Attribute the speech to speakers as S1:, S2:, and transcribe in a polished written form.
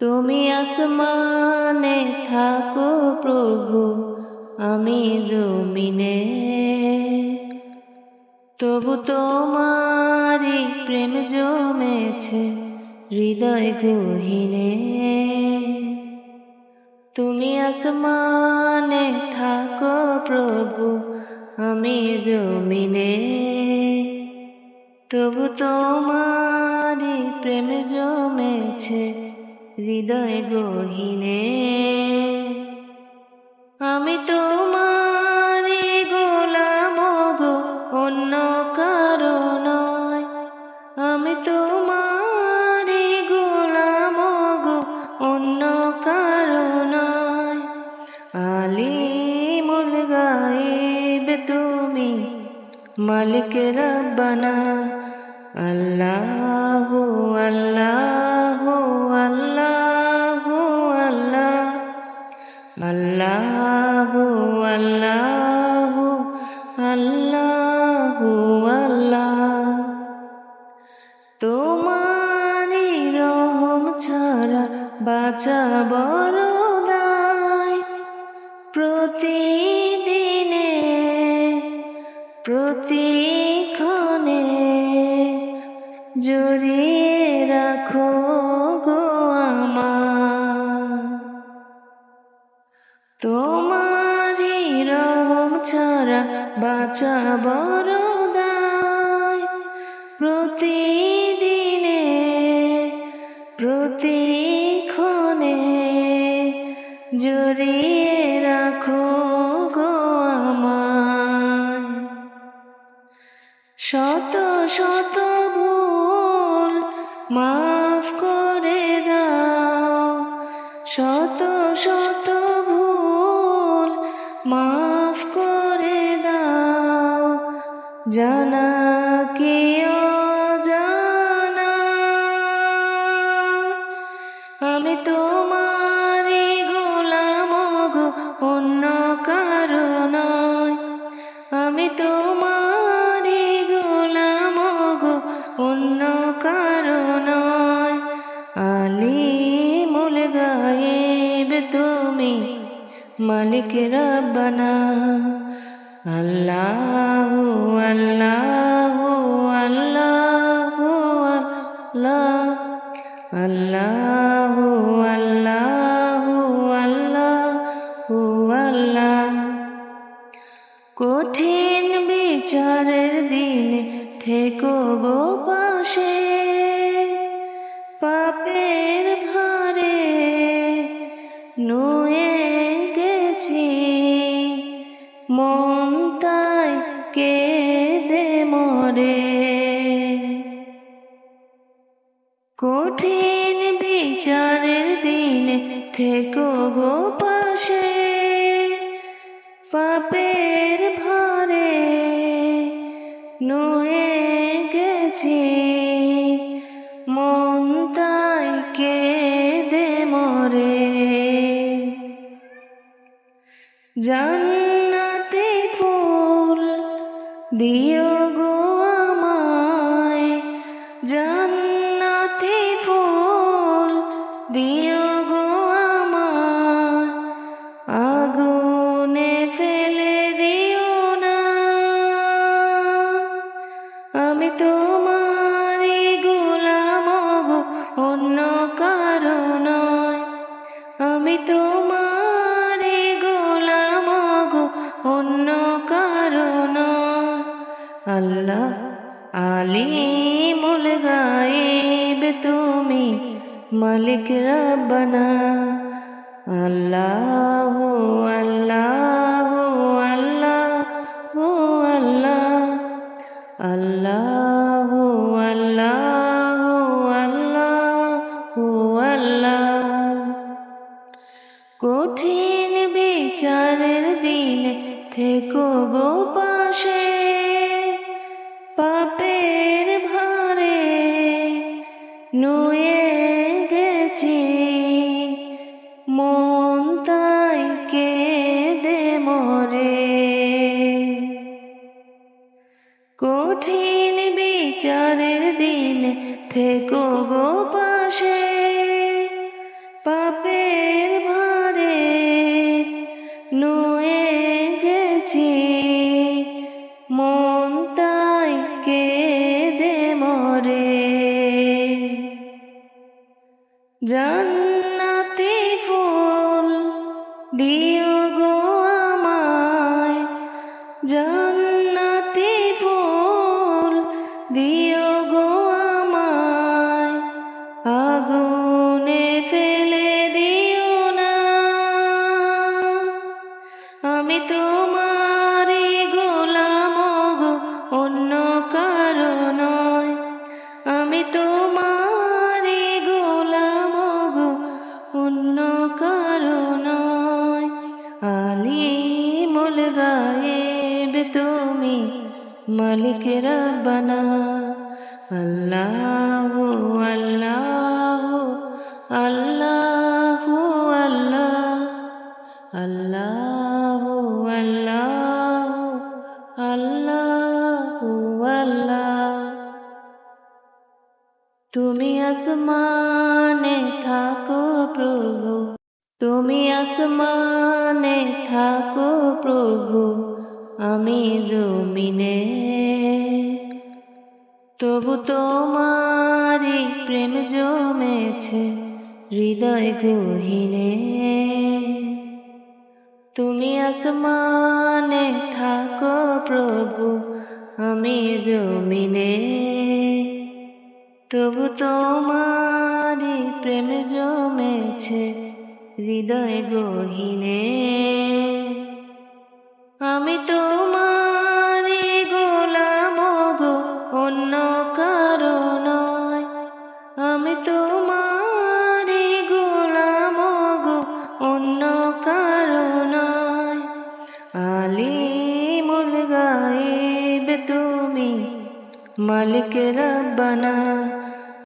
S1: তুমি আসমানে থাকো প্রভু, আমি জমিনে, তবু তোমারি প্রেম জমেছে হৃদয় গহীনে। তুমি আসমানে থাকো প্রভু, আমি জমিনে, তবু তোমারি প্রেম জমেছে হৃদয় গহীনে। আমি তোমারি গোলাম গো, অন্য কারো নয়। আমি তোমারি গোলাম গো, অন্য কারো নয়। আলিমুল গায়েব তুমি, মালিক রব্বানা। আল্লাহু আল্লাহু আল্লাহু আল্লাহ, আল্লাহু আল্লাহু আল্লাহু আল্লাহ। তোমারি রহম ছাড়া বাঁচা বড় দায়। প্রতিদিনে প্রতিক্ষণে জড়িয়ে রাখো গো আমার। তোমারি রহম ছাড়া বাঁচা বড় দায়। প্রতিদিনে প্রতিক্ষণে জড়িয়ে রাখো গো আমায়। শত শত ভুল মাফ করে দাও, শত শত ভুল মাফ করে দাও। জানা কি অজানা, আমি তোমারি গোলাম গো, অন্য কারো নয়। আমি তোমারি গোলাম গো, অন্য কারো নয়। আলিমুল গায়েব তুমি, মালিক রব্বানা। আল্লাহু আল্লাহু আল্লাহু আল্লাহ, আল্লাহু আল্লাহু আল্লাহু আল্লাহ। কঠিন বিচারের দিনে থেকো গো পাশে, পাপের ভারে নুয়ে গেছি মন, তাই কেঁদে মরে। কঠিন বিচারের দিনে থেকো গো পাশে, পাপের ভারে নুয়ে গেছি মন, তাই কেঁদে মরে। জান্নাতি ফুল দিও গো আমায়, জান্নাতি ফুল দিও গো আমায়। আগুনে ফেলে দিও না, আমি তোমারি গোলাম গো, অন্য কারো নয়। আমি তোমারি গোলাম গো, অন্য কারো নয়। আল্লাহ আলিমুল গায়েব তুমি, মালিক রব্বানা। আল্লাহু আল্লাহু আল্লাহু আল্লাহ, আল্লাহু আল্লাহু আল্লাহু আল্লাহ। কঠিন বিচারের দিনে থেকো গো পাশে, পাপের ভারে নুয়ে গেছি মন, তাই কেঁদে মরে। কঠিন বিচারের দিনে থেকো গো পাশে, জান্নাতি ফুল দিও গো আমায়, জান্নাতি ফুল দিও গো আমায়, আগুনে ফেলে দিও না। আমি তোমারই গোলাম গো, অন্য কারো নয়। আমি তোমারই গোলাম গো, অন্য কারো নয়। আলিমুল গায়েব তুমি, মালিক রব্বানা। আল্লাহু আল্লাহু আল্লাহু আল্লাহ, আল্লাহু আল্লাহু আল্লাহু আল্লাহ। তুমি আসমানে থাকো প্রভু, তুমি আসমানে থাকো প্রভু, আমি জমিনে। তবু তোমারি প্রেম জমেছে হৃদয় গহীনে। তুমি আসমানে থাকো প্রভু, আমি জমিনে। তবু তোমারি প্রেম জমেছে হৃদয় গহীনে। আমি তোমারি গোলাম গো, অন্য কারো নয়। আমি তোমারি গোলাম গো, অন্য কারো নয়। আলিমুল গায়েব তুমি, মালিক রব্বানা।